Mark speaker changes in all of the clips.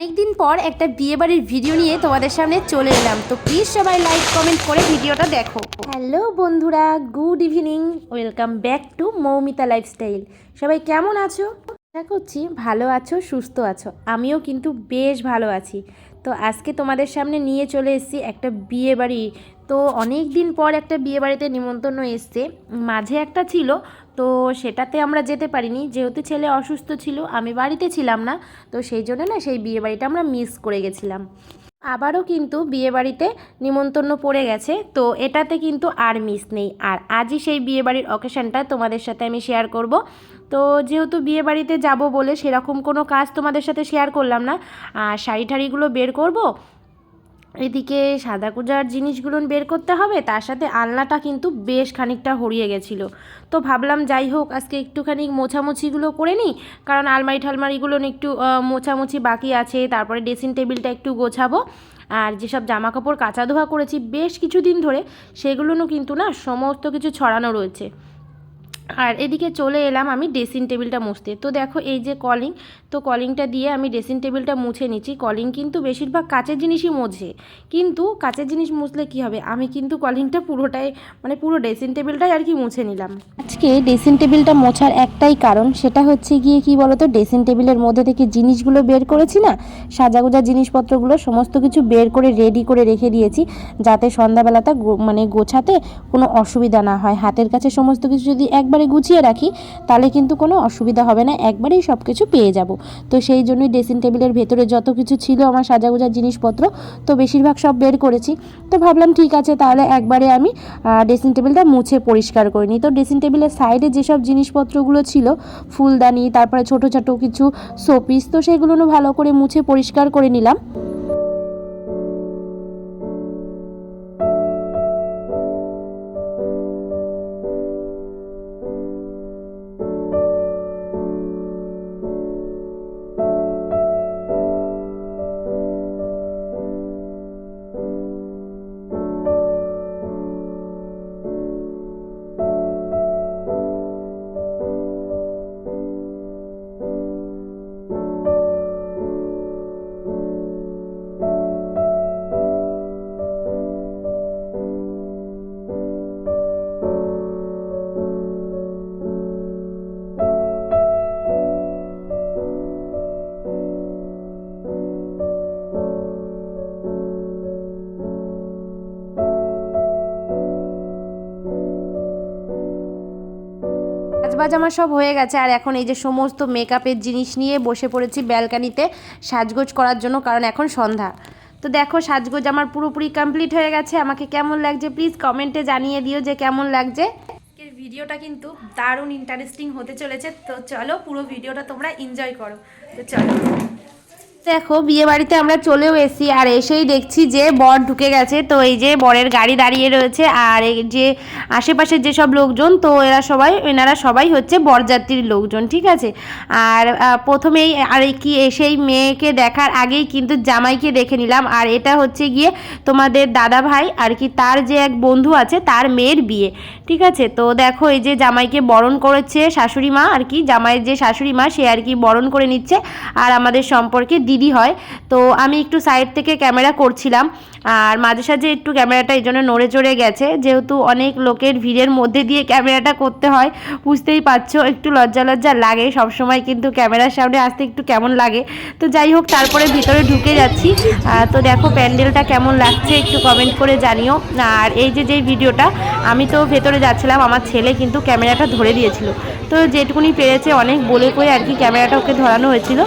Speaker 1: একদিন পর একটা বিয়েবাড়ির ভিডিও নিয়ে তোমাদের সামনে চলে এলাম। তো প্লিজ সবাই লাইক কমেন্ট করে ভিডিওটা দেখো। হ্যালো বন্ধুরা, good evening, welcome back to Moumita lifestyle. সবাই কেমন আছো? আশা করছি ভালো আছো, সুস্থ আছো। আমিও কিন্তু বেশ ভালো আছি। তো আজকে তোমাদের সামনে নিয়ে চলে এসেছি একটা বিয়েবাড়ি। তো অনেক দিন পর একটা বিয়েবাড়িতে নিমন্ত্রণ এসছে, মাঝে একটা ছিল, তো সেটাতে আমরা যেতে পারিনি যেহেতু ছেলে অসুস্থ ছিল, আমি বাড়িতে ছিলাম না। তো সেই জন্য না সেই বিয়েবাড়িটা আমরা মিস করে গেছিলাম। আবারও কিন্তু বিয়েবাড়িতে নিমন্ত্রণ পড়ে গেছে, তো এটাতে কিন্তু আর মিস নেই। আর আজই সেই বিয়েবাড়ির অকেশনটা তোমাদের সাথে আমি শেয়ার করব। তো যেহেতু বিয়েবাড়িতে যাব বলে সেরকম কোনো কাজ তোমাদের সাথে শেয়ার করলাম না। আর শাড়ি ঠাড়িগুলো বের করব, এদিকে সাদা কুজার জিনিসগুলো বের করতে হবে, তার সাথে আলনাটা কিন্তু বেশ খানিকটা হরিয়ে গেছিলো। তো ভাবলাম যাই হোক আজকে একটুখানি মোছামুছিগুলো করে নিই, কারণ আলমারি ঠালমারিগুলো একটু মোছামুছি বাকি আছে। তারপরে ড্রেসিং টেবিলটা একটু গোছাবো। আর যেসব জামা কাপড় কাচা ধোয়া করেছি বেশ কিছুদিন ধরে, সেগুলোও কিন্তু না সমস্ত কিছু ছড়ানো রয়েছে। আর এদিকে চলে এলাম আমি ড্রেসিং টেবিলটা মুছতে। তো দেখো এই যে কলিং, তো কলিংটা দিয়ে আমি ড্রেসিং টেবিলটা মুছে নিচ্ছি। কলিং কিন্তু বেশিরভাগ কাচের জিনিসই মোছে, কিন্তু কাচের জিনিস মুছলে কি হবে, আমি কিন্তু কলিংটা পুরোটাই পুরো ড্রেসিং টেবিলটাই আর কি মুছে নিলাম। আজকে ড্রেসিং টেবিলটা মোছার একটাই কারণ, সেটা হচ্ছে গিয়ে কি বলতো, ড্রেসিং টেবিলের মধ্যে থেকে জিনিসগুলো বের করেছি না, সাজাগোজা জিনিসপত্রগুলো সমস্ত কিছু বের করে রেডি করে রেখে দিয়েছি, যাতে সন্ধ্যাবেলাটা গোছাতে কোনো অসুবিধা না হয়। হাতের কাছে সমস্ত কিছু যদি একবারে গুছিয়ে রাখি তাহলে কিন্তু কোনো অসুবিধা হবে না, একবারেই সব কিছু পেয়ে যাব। তো সেই জন্যই ড্রেসিং টেবিলের ভেতরে যত কিছু ছিল আমার সাজাগোজার জিনিসপত্র, তো বেশিরভাগ সব বের করেছি। তো ভাবলাম ঠিক আছে তাহলে একবারে আমি ড্রেসিং টেবিলটা মুছে পরিষ্কার করে নিই। তো ড্রেসিং টেবিলের সাইডে যেসব জিনিসপত্রগুলো ছিল, ফুলদানি, তারপরে ছোটো ছোটো কিছু শোপিস, তো সেগুলো ভালো করে মুছে পরিষ্কার করে নিলাম। কাজবাজ আমার সব হয়ে গেছে, আর এখন এই যে সমস্ত মেকআপের জিনিস নিয়ে বসে পড়েছি ব্যালকানিতে সাজগোজ করার জন্য, কারণ এখন সন্ধ্যা। তো দেখো সাজগোজ আমার পুরোপুরি কমপ্লিট হয়ে গেছে। আমাকে কেমন লাগছে প্লিজ কমেন্টে জানিয়ে দিও যে কেমন লাগছে। আজকের ভিডিওটা কিন্তু দারুণ ইন্টারেস্টিং হতে চলেছে, তো চলো পুরো ভিডিওটা তোমরা এনজয় করো। তো চলো, দেখো বিয়ে বাড়িতে আমরা চলেও এসেছি, আর এসেই দেখছি যে বর ঢুকে গেছে। তো এই যে বরের গাড়ি দাঁড়িয়ে রয়েছে, আর এই যে আশেপাশের যেসব লোকজন, তো এনারা সবাই হচ্ছে বরযাত্রীর লোকজন, ঠিক আছে। আর প্রথমেই আর কি এসেই মেয়েকে দেখার আগেই কিন্তু জামাইকে দেখে নিলাম। আর এটা হচ্ছে গিয়ে তোমাদের দাদা ভাই আর কি, তার যে এক বন্ধু আছে তার মেয়ের বিয়ে, ঠিক আছে। তো দেখো এই যে জামাইকে বরণ করেছে শাশুড়ি মা আর কি, জামাইয়ের যে শাশুড়ি মা সে আর কি বরণ করে নিচ্ছে, আর আমাদের সম্পর্কে দিদি হয়। তো আমি একটু সাইড থেকে ক্যামেরা করছিলাম, আর মাঝে সাঝে একটু ক্যামেরাটা এই জন্য নড়ে চড়ে গেছে, যেহেতু অনেক লোকের ভিড়ের মধ্যে দিয়ে ক্যামেরাটা করতে হয়, বুঝতেই পারছো একটু লজ্জা লজ্জা লাগে সবসময়, কিন্তু ক্যামেরার সামনে আসতে একটু কেমন লাগে। তো যাই হোক তারপরে ভিতরে ঢুকে যাচ্ছি। তো দেখো প্যান্ডেলটা কেমন লাগছে একটু কমেন্ট করে জানিও। আর এই যে ভিডিওটা, আমি তো ভেতরে যাচ্ছিলাম, আমার ছেলে কিন্তু ক্যামেরাটা ধরে দিয়েছিল, তো যেটুকুনি পেরেছে অনেক বলে কয়ে আর কি ক্যামেরাটা ওকে ধরানো হয়েছিল।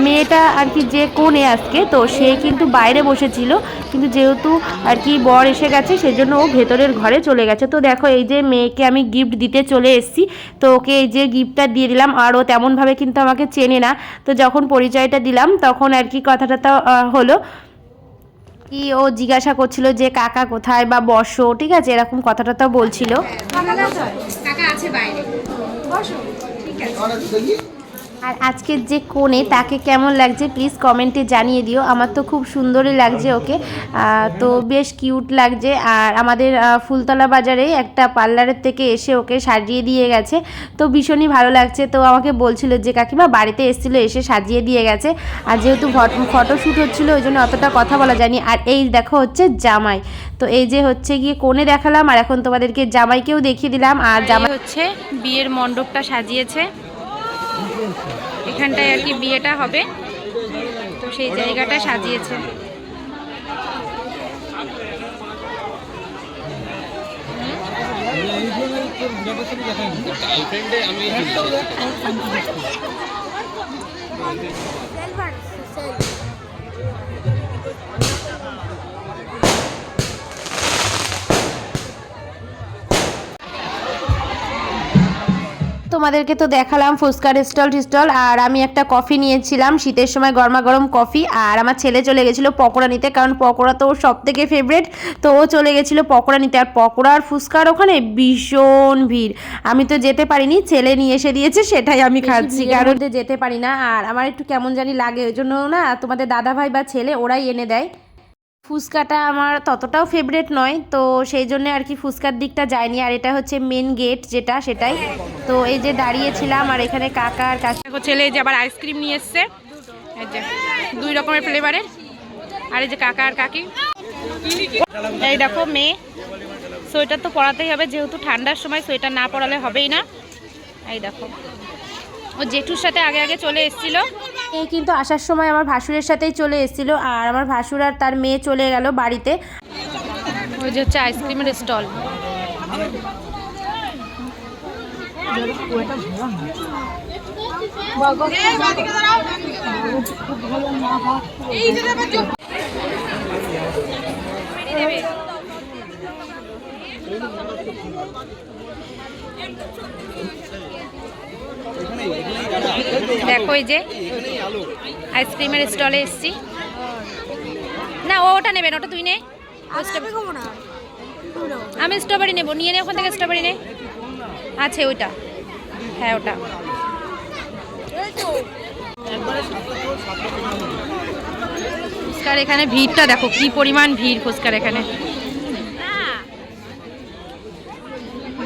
Speaker 1: মেয়েটা আর কি যে কোণে আজকে, তো সে কিন্তু বাইরে বসেছিল, কিন্তু যেহেতু আর কি বর এসে গেছে সেজন্য ও ভেতরের ঘরে চলে গেছে। তো দেখো এই যে মেয়েকে আমি গিফট দিতে চলে এসেছি, তো ওকে এই যে গিফটটা দিয়ে দিলাম। আর ও তেমনভাবে কিন্তু আমাকে চেনে না, তো যখন পরিচয়টা দিলাম তখন আর কি কথাটা তো হলো কি, ও জিজ্ঞাসা করছিল যে কাকা কোথায় বা বসো, ঠিক আছে, এরকম কথাটা তো বলছিল। কাকা আছে বাইরে, বসো, ঠিক আছে। আর আজকের যে কোণে তাকে কেমন লাগছে প্লিজ কমেন্টে জানিয়ে দিও। আমার তো খুব সুন্দরই লাগছে ওকে, তো বেশ কিউট লাগছে। আর আমাদের ফুলতলা বাজারে একটা পার্লারের থেকে এসে ওকে সাজিয়ে দিয়ে গেছে, তো ভীষণই ভালো লাগছে। তো আমাকে বলছিল যে কাকিমা বাড়িতে এসেছিলো, এসে সাজিয়ে দিয়ে গেছে। আর যেহেতু ফটোশ্যুট হচ্ছিলো ওই জন্য অতটা কথা বলা যায়নি। আর এই দেখো হচ্ছে জামাই, তো এই যে হচ্ছে গিয়ে কোণে দেখালাম, আর এখন তোমাদেরকে জামাইকেও দেখিয়ে দিলাম। আর জামাই হচ্ছে বিয়ের মণ্ডপটা সাজিয়েছে, এখানটায় আর কি বিয়েটা হবে, তো সেই জায়গাটা সাজিয়েছে। তোমাদেরকে তো দেখালাম ফুচকার স্টল, আর আমি একটা কফি নিয়েছিলাম, শীতের সময় গরমা গরম কফি। আর আমার ছেলে চলে গেছিলো পকোড়া নিতে, কারণ পকোড়া তো ওর সব থেকে ফেভারিট, তো ও চলে গেছিলো পকোড়া নিতে। আর পকোড়া আর ফুচকার ওখানে ভীষণ ভিড়, আমি তো যেতে পারিনি, ছেলে নিয়ে এসে দিয়েছে, সেটাই আমি খাচ্ছি, কারণ যেতে পারি না। আর আমার একটু কেমন জানি লাগে, ওই জন্য না তোমাদের দাদাভাই বা ছেলে ওরাই এনে দেয়। ফুচকাটা আমার ততটাও ফেভারেট নয়, তো সেই জন্য আর কি ফুচকার দিকটা যায়নি। আর এটা হচ্ছে মেন গেট যেটা, সেটাই। তো এই যে দাঁড়িয়েছিলাম, আর এখানে কাকা আর কাকি ছেলে যে আবার আইসক্রিম নিয়ে এসছে, এই যে 2 রকমের ফ্লেভারের। আর এই যে কাকা আর কাকি, এই দেখো মেয়ে, সোয়েটার তো পরাতেই হবে যেহেতু ঠান্ডার সময়, সোয়েটার না পরালে হবেই না। এই দেখো ও জেঠুর সাথে আগে আগে চলে এসেছিল, এই কিন্তু আসার সময় আমার ভাসুরের সাথেই চলে এসেছিল। আর আমার ভাসুর আর তার মেয়ে চলে গেল বাড়িতে। ওই যে হচ্ছে আইসক্রিমের স্টল। দেখো এই যে আইসক্রিমের স্টলে এসছি। না ওটা নেবেন, ওটা তুই নে, আমি স্ট্রবেরি নেবো, নিয়ে নে ওখান থেকে স্ট্রবেরি নে, আছে ওইটা, হ্যাঁ ওটা। ফুচকার এখানে ভিড়টা দেখো কি পরিমাণ ভিড় ফুচকার এখানে,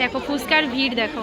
Speaker 1: দেখো ফুচকার ভিড় দেখো।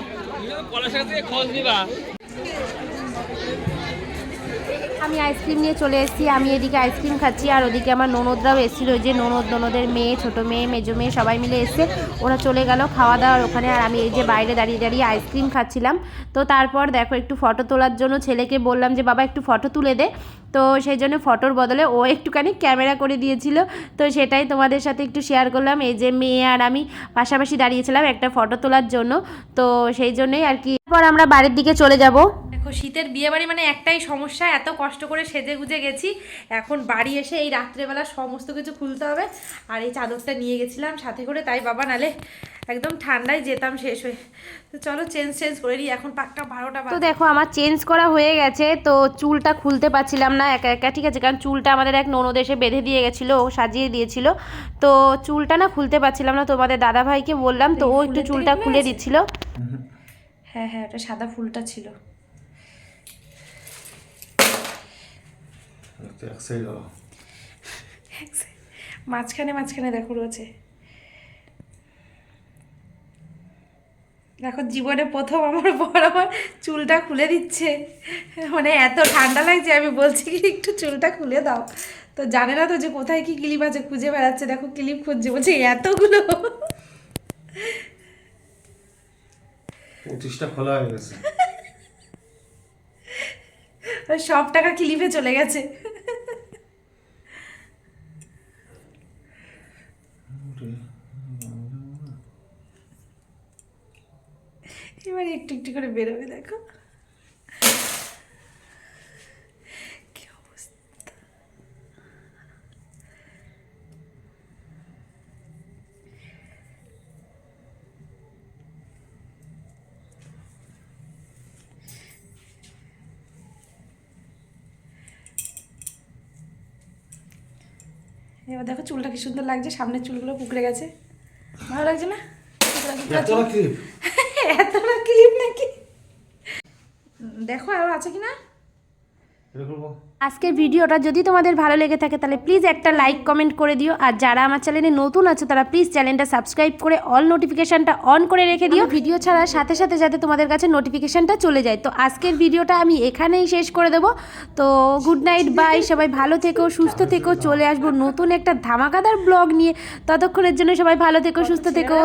Speaker 1: আমি আইসক্রিম নিয়ে চলে এসেছি, আমি এদিকে আইসক্রিম খাচ্ছি, আর ওদিকে আমার ননদরাও এসেছিল, যে ননদের মেয়ে, ছোটো মেয়ে, মেজো মেয়ে সবাই মিলে এসে ওরা চলে গেল খাওয়া দাওয়ার ওখানে। আর আমি এই যে বাইরে দাঁড়িয়ে দাঁড়িয়ে আইসক্রিম খাচ্ছিলাম। তো তারপর দেখো একটু ফটো তোলার জন্য ছেলেকে বললাম যে বাবা একটু ফটো তুলে দে, তো সেই জন্য ফটোর বদলে ও একটুখানি ক্যামেরা করে দিয়েছিল, তো সেটাই তোমাদের সাথে একটু শেয়ার করলাম। এই যে মেয়ে আর আমি পাশাপাশি দাঁড়িয়েছিলাম একটা ফটো তোলার জন্য, তো সেই জন্যই আর কি। এরপর আমরা বাড়ির দিকে চলে যাব। দেখো শীতের বিয়ে বাড়ি মানে একটাই সমস্যা, এত কষ্ট করে সেজে গুজে গেছি, এখন বাড়ি এসে এই রাত্রেবেলা সমস্ত কিছু খুলতে হবে। আর এই চাদরটা নিয়ে গেছিলাম সাথে করে, তাই বাবা নালে একদম ঠান্ডায় যেতাম শেষ হয়ে। তো চলো চেঞ্জ করে নিই, এখন পাক্কা 12টা। তো দেখো আমার চেঞ্জ করা হয়ে গেছে, তো চুলটা খুলতে পারছিলাম না একা একা, ঠিক আছে, কারণ চুলটা আমাদের এক ননদ এসে বেঁধে দিয়ে গেছিলো, ও সাজিয়ে দিয়েছিল, তো চুলটা না খুলতে পারছিলাম না। তোমাদের দাদাভাইকে বললাম, তো ও একটু চুলটা খুলে দিচ্ছিল। হ্যাঁ হ্যাঁ, ওটা সাদা ফুলটা ছিল। মাঝখানে দেখো রয়েছে, দেখো জীবনে প্রথম আমার বর আমার চুলটা খুলে দিচ্ছে, মানে এত ঠান্ডা লাগছে, আমি বলছি কি একটু চুলটা খুলে দাও, তো জানে না তো যে কোথায় কি ক্লিপ আছে, খুঁজে বেড়াচ্ছে, দেখো ক্লিপ খুঁজছে, বলছে এতগুলো
Speaker 2: 25টা খোলা হয়ে গেছে,
Speaker 1: সব টাকা ক্লিপে চলে গেছে। এবার একটু একটু করে বেরোবে, দেখো কি অবস্থা। এবার দেখো চুলটা কি সুন্দর লাগছে, সামনের চুলগুলো কুকড়ে গেছে, ভালো লাগছে না? এতটা ক্লিপ নাকি?
Speaker 2: দেখো আরো আছে কিনা।
Speaker 1: আজকের ভিডিওটা যদি তোমাদের ভালো লেগে থাকে তাহলে প্লিজ একটা লাইক কমেন্ট করে দিও। আর যারা আমার চ্যানেলে নতুন আছে তারা প্লিজ চ্যানেলটা সাবস্ক্রাইব করে অল নোটিফিকেশানটা অন করে রেখে দিও, ভিডিও ছাড়ার সাথে সাথে যাতে তোমাদের কাছে নোটিফিকেশানটা চলে যায়। তো আজকের ভিডিওটা আমি এখানেই শেষ করে দেবো। তো গুড নাইট, বাই, সবাই ভালো থেকো, সুস্থ থেকো। চলে আসবো নতুন একটা ধামাকাদার ব্লগ নিয়ে। ততক্ষণের জন্য সবাই ভালো থেকো, সুস্থ থেকো।